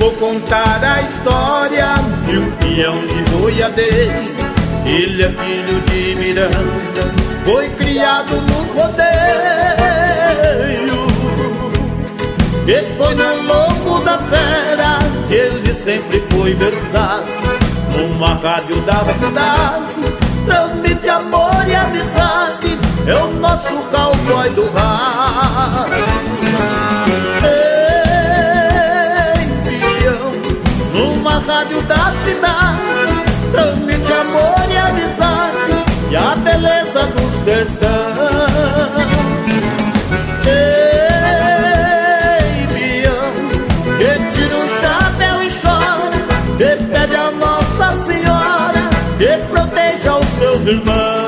vou contar a história de um peão de boiadeiro. Ele é filho de Miranda, foi criado no rodeio. Ele foi no lombo da fera, ele sempre foi versado. Numa rádio da cidade, transmite amor e amizade, é o nosso cowboy do rádio. Numa rádio da cidade, transmite amor e amizade e a beleza do sertão. Ei, peão, que tira um chapéu e chora, que pede a Nossa Senhora que proteja os seus irmãos.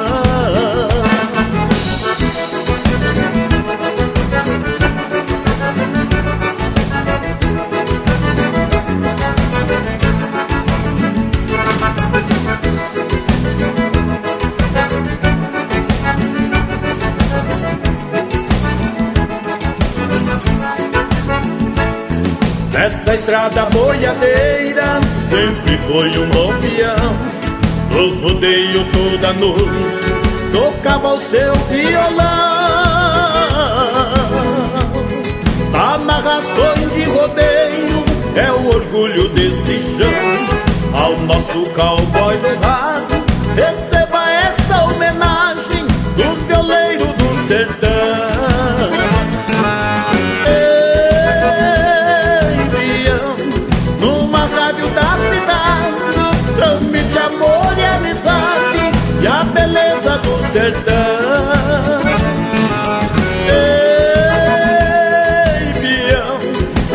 Essa estrada boiadeira sempre foi um bom peão. Nos rodeios toda noite tocava o seu violão. Nas narrações de rodeio é o orgulho desse chão. Ao nosso cowboy do rádio, receba essa homenagem dos violeiros do sertão. Beleza do sertão. Ei, peão,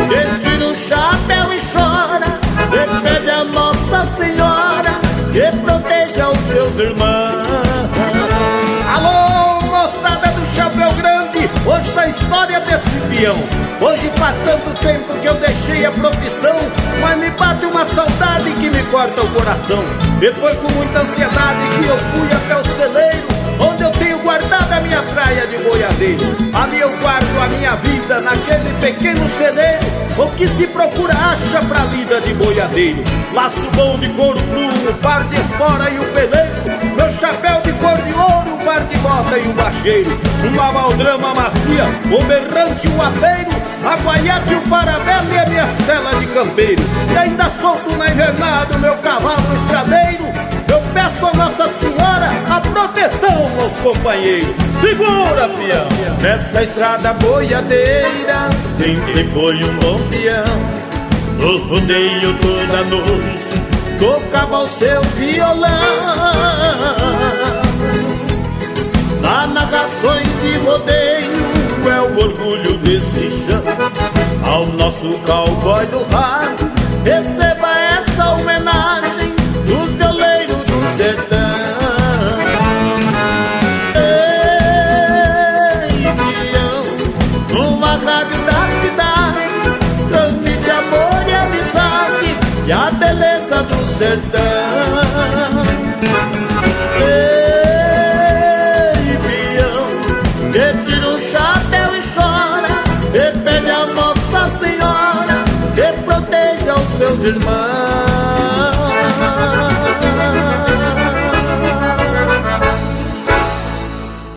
que tira o chapéu e chora, que pede a Nossa Senhora que proteja os seus irmãos. Alô, moçada do Chapéu Grande, hoje tá a história desse peão. Hoje faz tanto tempo que eu deixei a profissão, mas me bate uma saudade que me corta o coração. E foi com muita ansiedade que eu fui até o celeiro, onde eu tenho guardado a minha praia de boiadeiro. Ali eu guardo a minha vida, naquele pequeno celeiro, o que se procura acha pra lida de boiadeiro. Laço bom de couro cru, o par de espora e o peleiro, meu chapéu de cor de ouro, o par de bota e o bacheiro, uma baldrama macia, o berrante e o apeiro, a guaiaca e o parabelo e a minha cela de campeiro. E ainda solto na invernada o meu cavalo estradeiro. Eu peço a Nossa Senhora a proteção aos companheiros. Segura, peão! Nessa estrada boiadeira sempre foi um bom peão. Nos rodeios toda noite tocava o seu violão. Nas narrações de rodeio é o orgulho desse chão. Ao nosso cowboy do rádio, receba essa homenagem dos violeiros do sertão. Ei, peão, numa rádio da cidade, transmite amor e amizade e a beleza do sertão. Ei, peão, que tira um chapéu e chora, que pede a Nossa Senhora que proteja os seus irmãos.